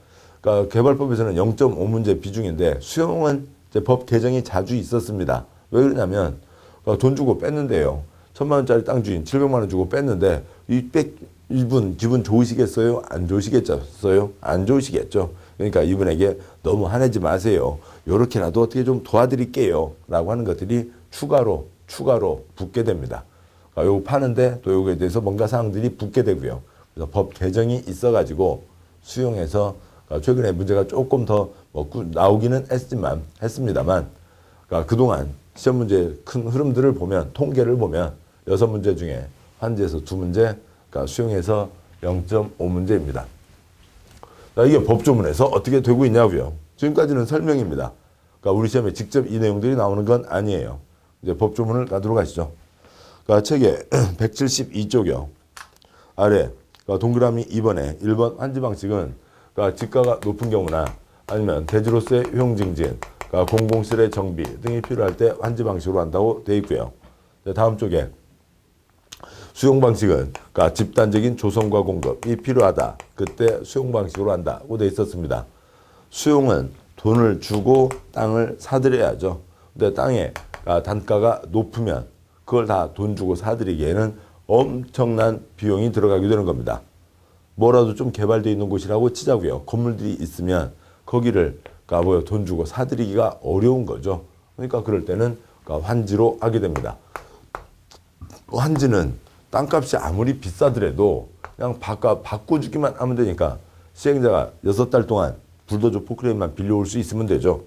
그러니까 개발법에서는 0.5문제 비중인데 수용은 이제 법 개정이 자주 있었습니다. 왜 그러냐면 그러니까 돈 주고 뺐는데요. 1,000만 원짜리 땅 주인 700만 원 주고 뺐는데 이분 기분 좋으시겠어요? 안 좋으시겠어요? 안 좋으시겠죠. 그러니까 이분에게 너무 화내지 마세요. 요렇게라도 어떻게 좀 도와드릴게요. 라고 하는 것들이 추가로 붙게 됩니다. 그러니까 요거 파는데 또 요거에 대해서 뭔가 사항들이 붙게 되고요. 그래서 법 개정이 있어가지고 수용해서 그러니까 최근에 문제가 조금 더 나오기는 했습니다만 그러니까 그동안 시험 문제의 큰 흐름들을 보면, 통계를 보면 6문제 중에 환지에서 2문제, 그러니까 수용해서 0.5문제입니다. 이게 법조문에서 어떻게 되고 있냐고요. 지금까지는 설명입니다. 그러니까 우리 시험에 직접 이 내용들이 나오는 건 아니에요. 이제 법조문을 가도록 하시죠. 그러니까 책에 172쪽이요. 아래 그러니까 동그라미 2번에 1번 환지 방식은 그러니까 지가가 높은 경우나 아니면 대지로서의 효용증진, 그러니까 공공시설의 정비 등이 필요할 때 환지 방식으로 한다고 되어 있고요. 다음 쪽에 수용 방식은 그러니까 집단적인 조성과 공급이 필요하다. 그때 수용 방식으로 한다고 되어 있었습니다. 수용은 돈을 주고 땅을 사들여야죠. 근데 땅의 단가가 높으면 그걸 다 돈 주고 사들이기에는 엄청난 비용이 들어가게 되는 겁니다. 뭐라도 좀 개발되어 있는 곳이라고 치자고요. 건물들이 있으면 거기를 그러니까 돈 주고 사들이기가 어려운 거죠. 그러니까 그럴 때는 그러니까 환지로 하게 됩니다. 환지는 땅값이 아무리 비싸더라도 그냥 바꿔주기만 하면 되니까 시행자가 6달 동안 불도저 포크레인만 빌려올 수 있으면 되죠.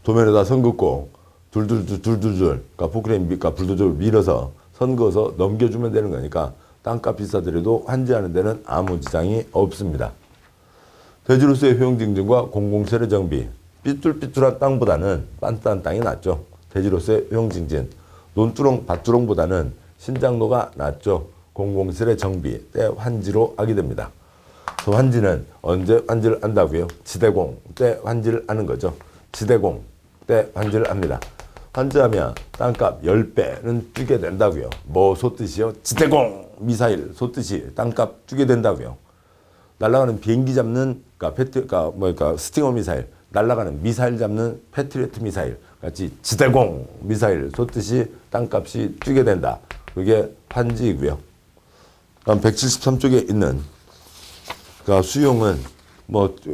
도면에다 선 긋고 그러니까 포크레인 그러니까 불도저를 밀어서 선 그어서 넘겨주면 되는 거니까 땅값 비싸더라도 환지하는 데는 아무 지장이 없습니다. 대지로서의 효용증진과 공공시설의 정비. 삐뚤삐뚤한 땅보다는 빤딴 땅이 낫죠. 대지로서의 효용증진. 논두렁, 밭두렁보다는 신장로가 낫죠. 공공시설의 정비 때 환지로 하게 됩니다. 환지는 언제 환지를 한다고요? 지대공 때 환지를 하는 거죠. 지대공 때 환지를 합니다. 환지하면 땅값 10배는 주게 된다고요. 뭐 솟듯이요? 지대공 미사일 솟듯이 땅값 주게 된다고요. 날아가는 비행기 잡는 그러니까 스팅어 미사일, 날아가는 미사일 잡는 패트리어트 미사일 같이 지대공 미사일 솟듯이 땅값이 뛰게 된다. 그게 환지이고요. 다음 173쪽에 있는 그러니까 수용은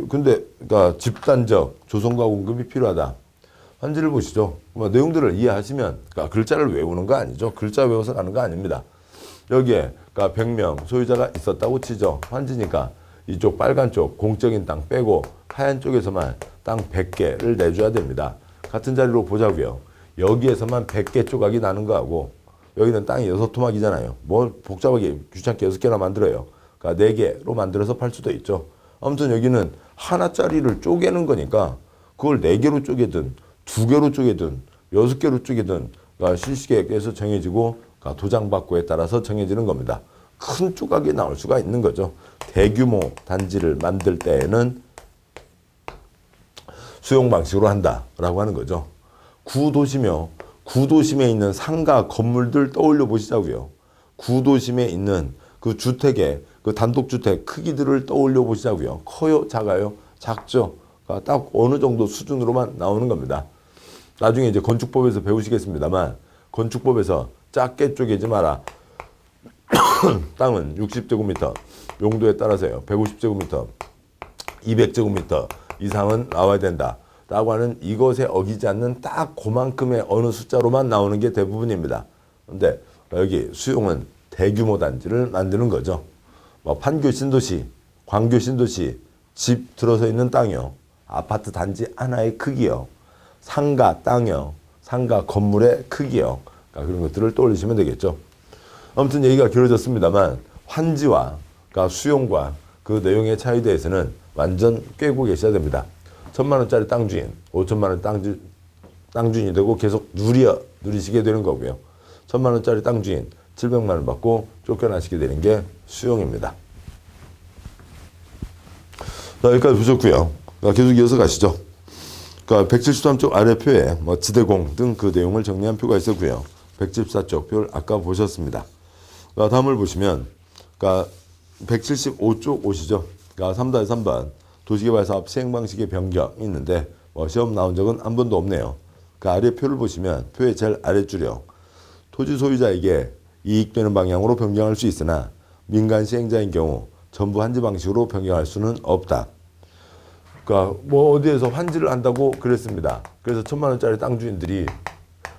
그러니까 집단적 조성과 공급이 필요하다. 환지를 보시죠. 내용들을 이해하시면 그러니까 글자를 외우는 거 아니죠. 글자 외워서 가는 거 아닙니다. 여기에 그러니까 100명 소유자가 있었다고 치죠. 환지니까 이쪽 빨간 쪽 공적인 땅 빼고 하얀 쪽에서만 땅 100개를 내줘야 됩니다. 같은 자리로 보자고요. 여기에서만 100개 조각이 나는 거하고 여기는 땅이 6토막이잖아요. 뭘 복잡하게 귀찮게 6개나 만들어요. 그러니까 4개로 만들어서 팔 수도 있죠. 아무튼 여기는 하나짜리를 쪼개는 거니까 그걸 4개로 쪼개든 2개로 쪼개든 6개로 쪼개든 그러니까 실시계획에서 정해지고 그러니까 도장받고에 따라서 정해지는 겁니다. 큰 조각이 나올 수가 있는 거죠. 대규모 단지를 만들 때에는 수용 방식으로 한다라고 하는 거죠. 구도심에 있는 상가 건물들 떠올려 보시자고요. 구도심에 있는 그 주택의 그 단독주택 크기들을 떠올려 보시자고요. 커요? 작아요? 작죠? 그러니까 딱 어느 정도 수준으로만 나오는 겁니다. 나중에 이제 건축법에서 배우시겠습니다만 건축법에서 작게 쪼개지 마라. 땅은 60제곱미터, 용도에 따라서요. 150제곱미터, 200제곱미터 이상은 나와야 된다. 라고 하는 이것에 어기지 않는 딱 그만큼의 어느 숫자로만 나오는 게 대부분입니다. 그런데 여기 수용은 대규모 단지를 만드는 거죠. 판교 신도시, 광교 신도시, 집 들어서 있는 땅이요. 아파트 단지 하나의 크기요. 상가 땅이요. 상가 건물의 크기요. 그러니까 그런 것들을 떠올리시면 되겠죠. 아무튼 얘기가 길어졌습니다만 환지와 그러니까 수용과 그 내용의 차이에 대해서는 완전 꿰고 계셔야 됩니다. 1,000만 원짜리 땅 주인, 5천만 원 땅 주인이 되고 계속 누리시게 되는 거고요. 1,000만 원짜리 땅 주인 700만 원 받고 쫓겨나시게 되는 게 수용입니다. 자, 여기까지 보셨고요. 계속 이어서 가시죠. 그러니까 173쪽 아래 표에 뭐 지대공 등 그 내용을 정리한 표가 있었고요. 174쪽 표를 아까 보셨습니다. 그러니까 다음을 보시면 그러니까 175쪽 오시죠. 그러니까 3-3번 도시개발 사업 시행 방식의 변경이 있는데 뭐 시험 나온 적은 한 번도 없네요. 그 아래 표를 보시면 표의 제일 아래줄이요. 토지 소유자에게 이익되는 방향으로 변경할 수 있으나 민간 시행자인 경우 전부 환지 방식으로 변경할 수는 없다. 그러니까 뭐 어디에서 환지를 한다고 그랬습니다. 그래서 1,000만 원짜리 땅 주인들이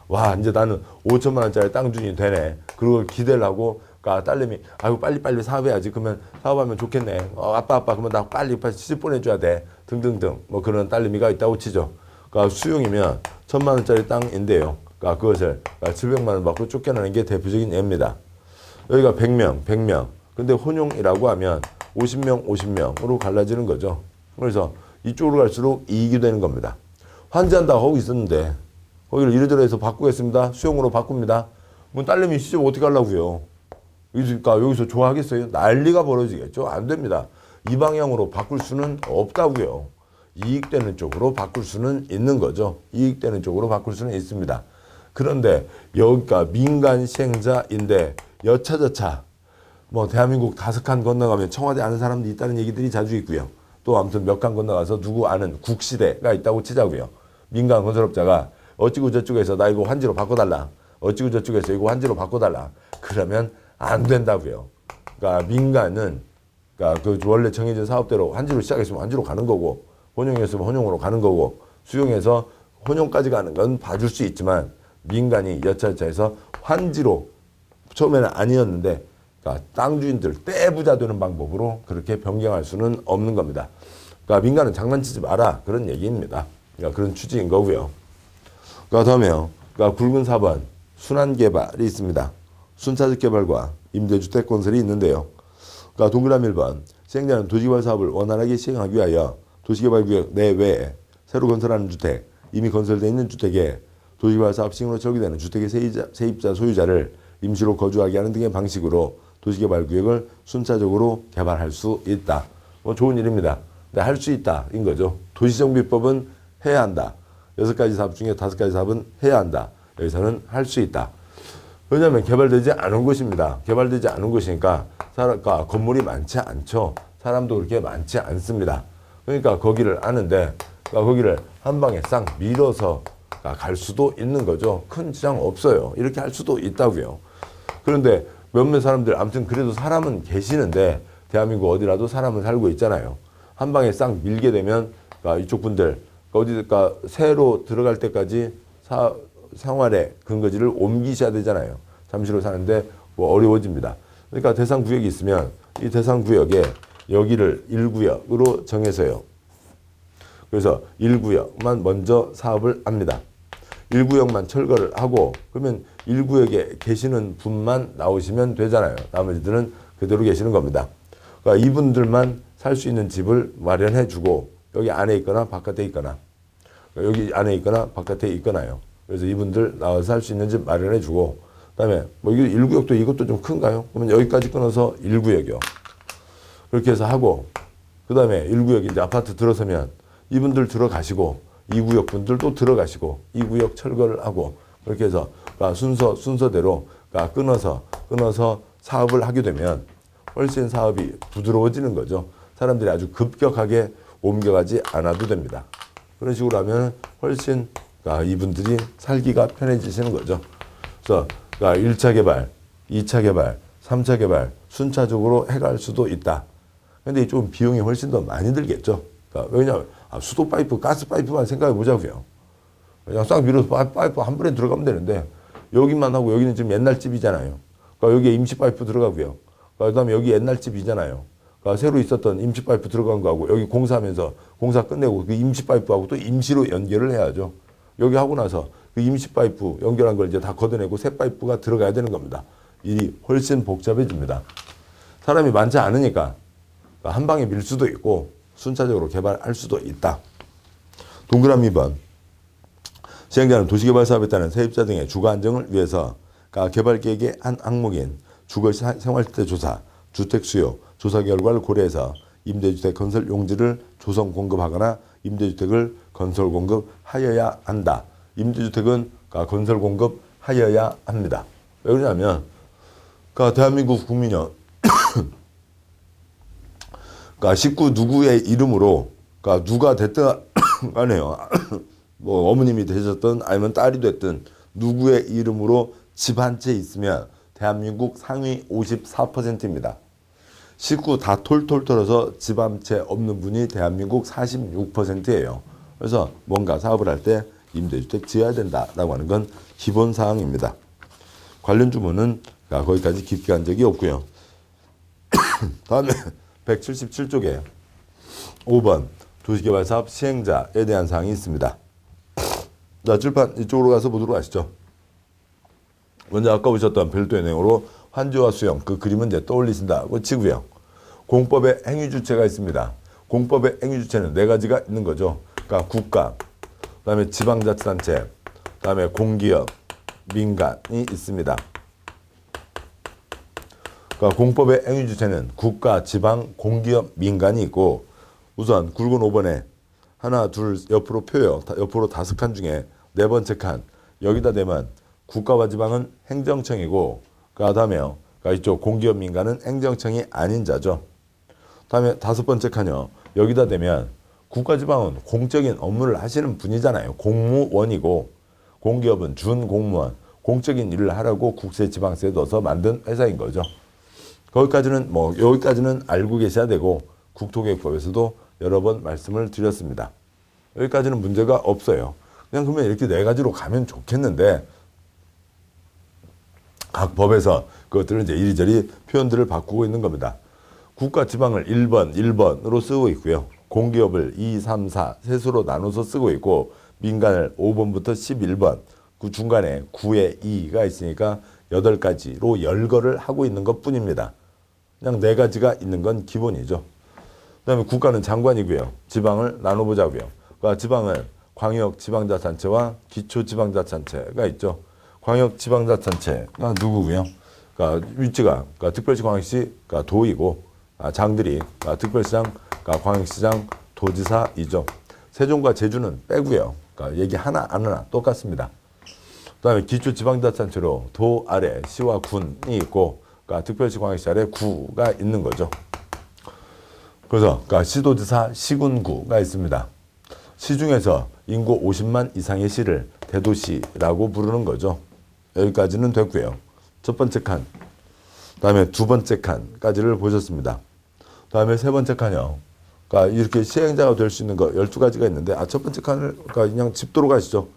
와 이제 나는 5천만 원짜리 땅 주인이 되네. 그리고 기대를 하고 그러니까 딸내미 아이고 빨리 사업해야지. 그러면 사업하면 좋겠네. 아빠 그러면 나 빨리 시집 보내줘야 돼. 등등등 뭐 그런 딸내미가 있다고 치죠. 그러니까 수용이면 1,000만 원짜리 땅인데요. 그러니까 그것을 700만 원 받고 쫓겨나는 게 대표적인 예입니다. 여기가 100명. 근데 혼용이라고 하면 50명으로 갈라지는 거죠. 그래서 이쪽으로 갈수록 이익이 되는 겁니다. 환지한다고 하고 있었는데 거기를 이래저래 해서 바꾸겠습니다. 수용으로 바꿉니다. 뭐 딸내미 시집 어떻게 하려고요? 그러니까 여기서 좋아하겠어요? 난리가 벌어지겠죠. 안 됩니다. 이 방향으로 바꿀 수는 없다고요. 이익되는 쪽으로 바꿀 수는 있는 거죠. 이익되는 쪽으로 바꿀 수는 있습니다. 그런데 여기가 민간 시행자인데 여차저차 뭐 대한민국 5칸 건너가면 청와대 아는 사람도 있다는 얘기들이 자주 있고요. 또 아무튼 몇 칸 건너가서 누구 아는 국시대가 있다고 치자고요. 민간 건설업자가 어찌고 저찌고해서 나 이거 환지로 바꿔달라. 어찌고 저찌고해서 이거 환지로 바꿔달라. 그러면 안 된다고요. 그러니까 민간은 그러니까 그 원래 정해진 사업대로 환지로 시작했으면 환지로 가는 거고 혼용이었으면 혼용으로 가는 거고 수용해서 혼용까지 가는 건 봐줄 수 있지만 민간이 여차저차해서 환지로 처음에는 아니었는데 그러니까 땅 주인들 떼부자 되는 방법으로 그렇게 변경할 수는 없는 겁니다. 그러니까 민간은 장난치지 마라 그런 얘기입니다. 그러니까 그런 취지인 거고요. 그러니까 다음에요. 그러니까 굵은 4번 순환 개발이 있습니다. 순차적 개발과 임대주택 건설이 있는데요. 그러니까 동그라미 1번 시행자는 도시개발 사업을 원활하게 시행하기 위하여 도시개발구역 내외에 새로 건설하는 주택, 이미 건설되어 있는 주택에 도시개발 사업 시행으로 설계되는 주택의 세입자 소유자를 임시로 거주하게 하는 등의 방식으로 도시개발구역을 순차적으로 개발할 수 있다. 뭐 좋은 일입니다. 근데 할 수 있다인 거죠. 도시정비법은 해야 한다. 6가지 사업 중에 5가지 사업은 해야 한다. 여기서는 할 수 있다. 왜냐하면 개발되지 않은 곳입니다. 개발되지 않은 곳이니까 그러니까 건물이 많지 않죠. 사람도 그렇게 많지 않습니다. 그러니까 거기를 아는데 그러니까 거기를 한 방에 싹 밀어서 갈 수도 있는 거죠. 큰 지장 없어요. 이렇게 할 수도 있다고요. 그런데 몇몇 사람들 아무튼 그래도 사람은 계시는데 대한민국 어디라도 사람은 살고 있잖아요. 한 방에 싹 밀게 되면 그러니까 이쪽 분들 어디가 새로 들어갈 때까지 생활의 근거지를 옮기셔야 되잖아요. 잠시로 사는데 뭐 어려워집니다. 그러니까 대상 구역이 있으면 이 대상 구역에 여기를 1구역으로 정해서요. 그래서 1구역만 먼저 사업을 합니다. 1구역만 철거를 하고 그러면 1구역에 계시는 분만 나오시면 되잖아요. 나머지들은 그대로 계시는 겁니다. 그러니까 이분들만 살 수 있는 집을 마련해 주고 여기 안에 있거나 바깥에 있거나 여기 안에 있거나 바깥에 있거나요. 그래서 이분들 나와서 살 수 있는 집 마련해 주고 그다음에 뭐 이게 1구역도 이것도 좀 큰가요? 그러면 여기까지 끊어서 1구역이요. 그렇게 해서 하고 그다음에 1구역 이제 아파트 들어서면 이분들 들어가시고 2구역 분들도 들어가시고 2구역 철거를 하고 그렇게 해서 순서대로 끊어서 사업을 하게 되면 훨씬 사업이 부드러워지는 거죠. 사람들이 아주 급격하게 옮겨가지 않아도 됩니다. 그런 식으로 하면 훨씬 이분들이 살기가 편해지시는 거죠. 그래서 1차 개발, 2차 개발, 3차 개발 순차적으로 해갈 수도 있다. 근데 좀 비용이 훨씬 더 많이 들겠죠. 왜냐하면 수도 파이프, 가스 파이프만 생각해 보자고요. 그냥 싹 밀어서 파이프 한 번에 들어가면 되는데 여기만 하고 여기는 지금 옛날 집이잖아요. 그러니까 여기에 임시 파이프 들어가고요. 그다음에 여기 옛날 집이잖아요. 그러니까 새로 있었던 임시 파이프 들어간 거하고 여기 공사하면서 공사 끝내고 그 임시 파이프하고 또 임시로 연결을 해야죠. 여기 하고 나서 그 임시 파이프 연결한 걸 이제 다 걷어내고 새 파이프가 들어가야 되는 겁니다. 일이 훨씬 복잡해집니다. 사람이 많지 않으니까 한 방에 밀 수도 있고 순차적으로 개발할 수도 있다. 동그라미 2번. 시행자는 도시개발 사업에 따른 세입자 등의 주거 안정을 위해서 개발계획의 한 항목인 주거 생활시대 조사, 주택 수요, 조사 결과를 고려해서 임대주택 건설 용지를 조성 공급하거나 임대주택을 건설 공급하여야 한다. 임대주택은 건설 공급하여야 합니다. 왜 그러냐면 대한민국 국민요. 식구 누구의 이름으로 누가 됐든 간에요. 뭐 어머님이 되셨든 아니면 딸이 됐든 누구의 이름으로 집 한 채 있으면 대한민국 상위 54%입니다. 식구 다 톨톨 털어서 집 한 채 없는 분이 대한민국 46%예요. 그래서 뭔가 사업을 할 때 임대주택 지어야 된다라고 하는 건 기본 사항입니다. 관련 주문은 거기까지 깊게 한 적이 없고요. 다음에 177쪽에 5번 도시개발사업 시행자에 대한 사항이 있습니다. 자, 칠판 이쪽으로 가서 보도록 하시죠. 먼저 아까 보셨던 별도의 내용으로 환지와 수용, 그 그림은 이제 떠올리신다고 치고요. 공법에 행위주체가 있습니다. 공법의 행위주체는 네 가지가 있는 거죠. 그러니까 국가, 그다음에 지방자치단체, 그다음에 공기업, 민간이 있습니다. 그러니까 공법의 행위주체는 국가, 지방, 공기업, 민간이 있고 우선 굵은 5번에 하나, 둘, 옆으로 표요. 옆으로 5칸 중에 네 번째 칸 여기다 대면 국가와 지방은 행정청이고 그다음에요. 그러니까 이쪽 공기업, 민간은 행정청이 아닌 자죠. 다음에 5번째 칸이요. 여기다 대면 국가, 지방은 공적인 업무를 하시는 분이잖아요. 공무원이고 공기업은 준공무원, 공적인 일을 하라고 국세, 지방세 넣어서 만든 회사인 거죠. 여기까지는 알고 계셔야 되고 국토계획법에서도 여러 번 말씀을 드렸습니다. 여기까지는 문제가 없어요. 그냥 그러면 이렇게 네 가지로 가면 좋겠는데 각 법에서 그것들을 이제 이리저리 표현들을 바꾸고 있는 겁니다. 국가, 지방을 1번으로 쓰고 있고요. 공기업을 2, 3, 4 세수로 나눠서 쓰고 있고 민간을 5번부터 11번 그 중간에 9에 2가 있으니까 8가지로 열거를 하고 있는 것 뿐입니다. 그냥 네 가지가 있는 건 기본이죠. 그 다음에 국가는 장관이고요. 지방을 나눠보자고요. 그러니까 지방은 광역지방자치단체와 기초지방자치단체가 있죠. 광역지방자치단체가 누구고요? 그러니까 위치가 특별시, 광역시, 도이고 장들이 특별시장, 광역시장, 도지사이죠. 세종과 제주는 빼고요. 그러니까 얘기 하나 안 하나 똑같습니다. 그다음에 기초지방자치단체로 도 아래 시와 군이 있고 특별시, 광역시 아래 구가 있는 거죠. 그래서 시도지사, 시군구가 있습니다. 시중에서 인구 50만 이상의 시를 대도시라고 부르는 거죠. 여기까지는 됐고요. 첫 번째 칸, 다음에 두 번째 칸까지를 보셨습니다. 다음에 세 번째 칸이요. 이렇게 시행자가 될 수 있는 거 12가지가 있는데 첫 번째 칸을 그냥 짚도록 가시죠.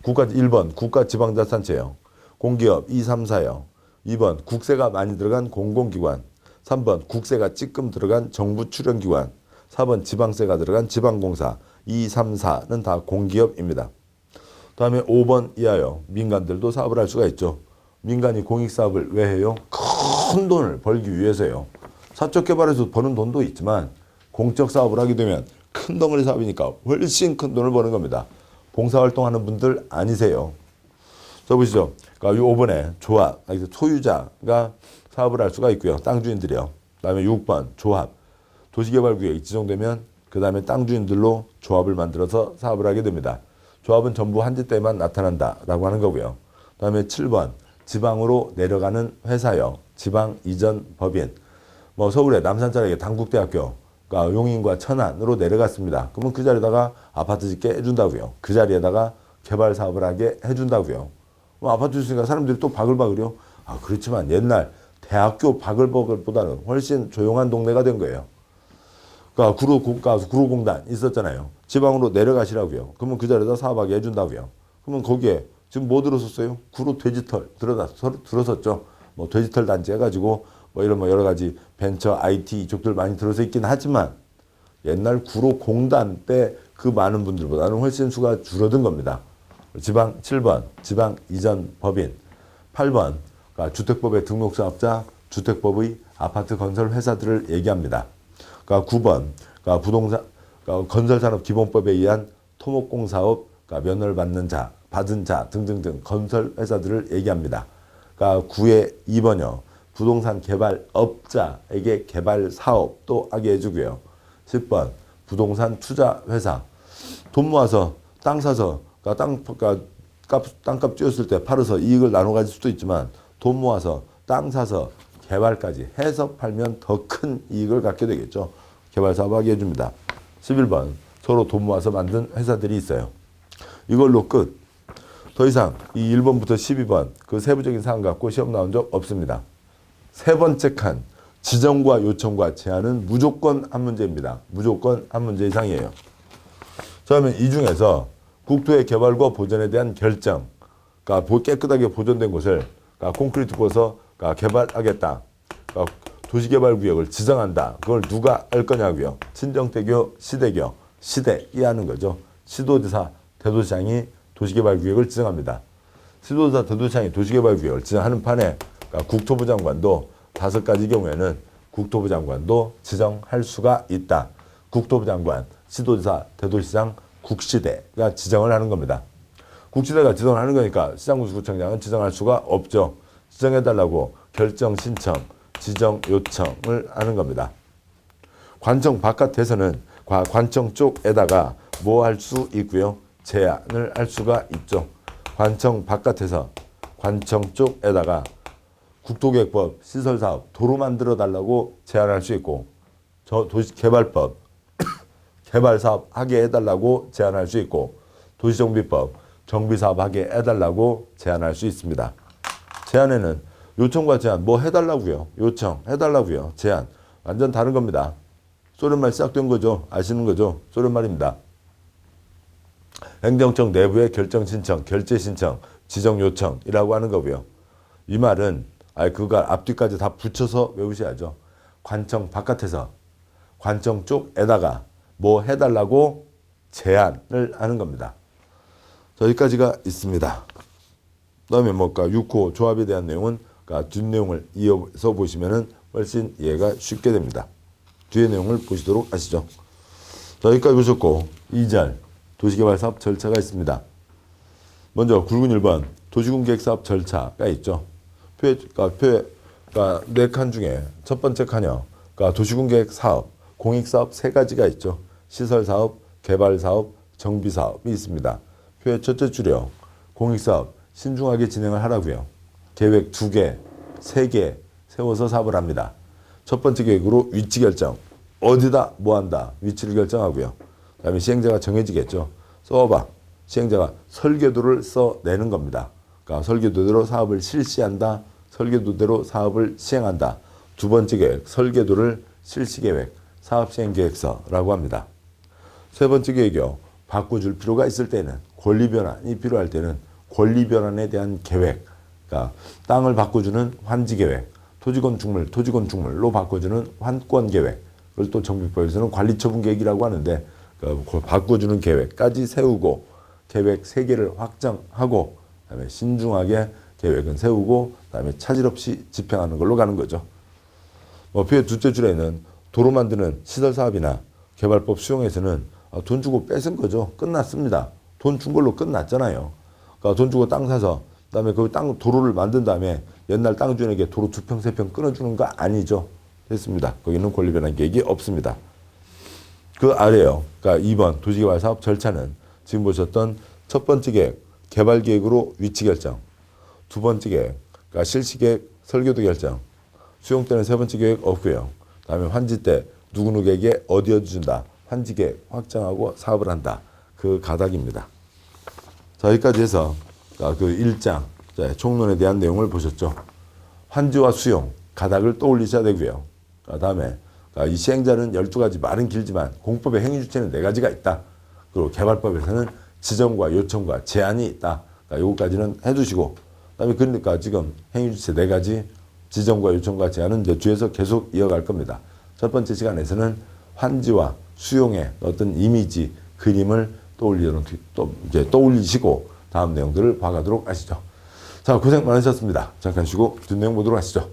1번 국가지방자치단체예요. 공기업 2, 3, 4요. 2번 국세가 많이 들어간 공공기관. 3번 국세가 찌끔 들어간 정부 출연기관. 4번 지방세가 들어간 지방공사. 2, 3, 4는 다 공기업입니다. 다음에 5번 이하요. 민간들도 사업을 할 수가 있죠. 민간이 공익사업을 왜 해요? 큰 돈을 벌기 위해서요. 사적 개발에서 버는 돈도 있지만 공적 사업을 하게 되면 큰 덩어리 사업이니까 훨씬 큰 돈을 버는 겁니다. 봉사활동하는 분들 아니세요. 자 보시죠. 그러니까 이 5번에 조합, 소유자가 사업을 할 수가 있고요. 땅 주인들이요. 그다음에 6번 조합, 도시개발구역이 지정되면 그 다음에 땅 주인들로 조합을 만들어서 사업을 하게 됩니다. 조합은 전부 한지 때만 나타난다라고 하는 거고요. 그다음에 7번 지방으로 내려가는 회사요. 지방 이전 법인. 서울의 남산자락의 단국대학교 용인과 천안으로 내려갔습니다. 그러면 그 자리에다가 아파트 짓게 해준다고요. 그 자리에다가 개발 사업을 하게 해준다고요. 아파트 짓으니까 사람들이 또 바글바글요. 그렇지만 옛날 대학교 바글바글보다는 훨씬 조용한 동네가 된 거예요. 구로공단 있었잖아요. 지방으로 내려가시라고요. 그러면 그 자리에다 사업하게 해준다고요. 그러면 거기에 지금 뭐 들어섰어요? 구로 돼지털 들어섰죠. 돼지털 단지 해가지고 이런 여러 가지 벤처, IT 이쪽들 많이 들어서 있긴 하지만 옛날 구로 공단 때 그 많은 분들보다는 훨씬 수가 줄어든 겁니다. 7번 지방 이전 법인. 8번 주택법의 등록사업자, 주택법의 아파트 건설 회사들을 얘기합니다. 9번 부동산 건설산업기본법에 의한 토목공사업 면허를 받은 자 등등등 건설 회사들을 얘기합니다. 9의 2번이요. 부동산 개발업자에게 개발 사업도 하게 해주고요. 10번 부동산 투자 회사. 돈 모아서 땅 사서 땅값 뛰었을 때 팔아서 이익을 나눠 가질 수도 있지만 돈 모아서 땅 사서 개발까지 해서 팔면 더 큰 이익을 갖게 되겠죠. 개발 사업하게 해줍니다. 11번 서로 돈 모아서 만든 회사들이 있어요. 이걸로 끝. 더 이상 이 1번부터 12번 그 세부적인 사항 갖고 시험 나온 적 없습니다. 세 번째 칸 지정과 요청과 제한은 무조건 한 문제입니다. 무조건 한 문제 이상이에요. 그러면 이 중에서 국토의 개발과 보존에 대한 결정, 그러니까 깨끗하게 보존된 곳을 콘크리트 부어서 개발하겠다. 도시개발구역을 지정한다. 그걸 누가 할 거냐고요. 친정대교, 시대교, 시대이 하는 거죠. 시도지사, 대도시장이 도시개발구역을 지정합니다. 시도지사, 대도시장이 도시개발구역을 지정하는 판에 국토부 장관도 5가지 경우에는 국토부 장관도 지정할 수가 있다. 국토부 장관, 시도지사, 대도시장, 국시대가 지정을 하는 겁니다. 국시대가 지정을 하는 거니까 시장군수구청장은 지정할 수가 없죠. 지정해달라고 결정 신청, 지정 요청을 하는 겁니다. 관청 바깥에서는 관청 쪽에다가 뭐 할 수 있고요. 제한을 할 수가 있죠. 관청 바깥에서 관청 쪽에다가 국토계획법, 시설사업, 도로 만들어 달라고 제안할 수 있고 도시개발법, 개발사업 하게 해달라고 제안할 수 있고 도시정비법, 정비사업 하게 해달라고 제안할 수 있습니다. 제안에는 요청과 제안 뭐 해달라고요. 요청 해달라고요. 제안 완전 다른 겁니다. 소련말 시작된 거죠. 아시는 거죠. 소련말입니다. 행정청 내부의 결정 신청, 결재 신청, 지정 요청이라고 하는 거고요. 이 말은 그거 앞뒤까지 다 붙여서 외우셔야죠. 관청 바깥에서 관청 쪽에다가 뭐 해달라고 제안을 하는 겁니다. 여기까지가 있습니다. 그다음에 6호 조합에 대한 내용은 뒷내용을 이어서 보시면은 훨씬 이해가 쉽게 됩니다. 뒤의 내용을 보시도록 하시죠. 여기까지 보셨고 2절 도시개발사업 절차가 있습니다. 먼저 굵은 1번 도시군계획사업 절차가 있죠. 표가 4칸 중에 첫 번째 칸이요. 도시군계획사업, 공익사업 3가지가 있죠. 시설사업, 개발사업, 정비사업이 있습니다. 표의 첫째 줄이요. 공익사업 신중하게 진행을 하라고요. 계획 2개, 3개 세워서 사업을 합니다. 첫 번째 계획으로 위치 결정, 어디다 뭐 한다 위치를 결정하고요. 그 다음에 시행자가 정해지겠죠. 써봐. 시행자가 설계도를 써내는 겁니다. 그러니까 설계도대로 사업을 실시한다. 설계도대로 사업을 시행한다. 두 번째 계획, 설계도를 실시계획, 사업시행계획서라고 합니다. 세 번째 계획이요. 바꿔줄 필요가 있을 때는 권리변환이 필요할 때는 권리변환에 대한 계획, 그러니까 땅을 바꿔주는 환지계획, 토지건축물로 바꿔주는 환권계획, 그걸 또 정비법에서는 관리처분계획이라고 하는데 바꿔주는 계획까지 세우고 계획 3개를 확정하고 그다음에 신중하게 계획은 세우고 그다음에 차질 없이 집행하는 걸로 가는 거죠. 표의 둘째 줄에는 도로 만드는 시설사업이나 개발법 수용에서는 돈 주고 뺏은 거죠. 끝났습니다. 돈 준 걸로 끝났잖아요. 그러니까 돈 주고 땅 사서 그다음에 그 땅 도로를 만든 다음에 옛날 땅 주인에게 도로 2평, 3평 끊어주는 거 아니죠. 됐습니다. 거기는 권리변환 계획이 없습니다. 그 아래요. 그러니까 2번 도시개발 사업 절차는 지금 보셨던 첫 번째 계획, 개발 계획으로 위치 결정. 두 번째 계획, 그러니까 실시 계획, 설계도 결정. 수용 때는 세 번째 계획 없고요. 그다음에 환지 때 누구누구에게 어디 준다. 환지 계획 확정하고 사업을 한다. 그 가닥입니다. 자, 여기까지 해서 그 1장 총론에 대한 내용을 보셨죠. 환지와 수용, 가닥을 떠올리셔야 되고요. 그다음에 이 시행자는 12가지, 말은 길지만 공법의 행위주체는 4가지가 있다. 그리고 개발법에서는 지정과 요청과 제한이 있다. 요거까지는 해두시고 그다음에 그러니까 지금 행위주체 4가지, 지정과 요청과 제한은 이제 뒤에서 계속 이어갈 겁니다. 첫 번째 시간에서는 환지와 수용의 어떤 이미지, 그림을 떠올리시고 다음 내용들을 봐가도록 하시죠. 자, 고생 많으셨습니다. 잠깐 쉬고 뒷내용 보도록 하시죠.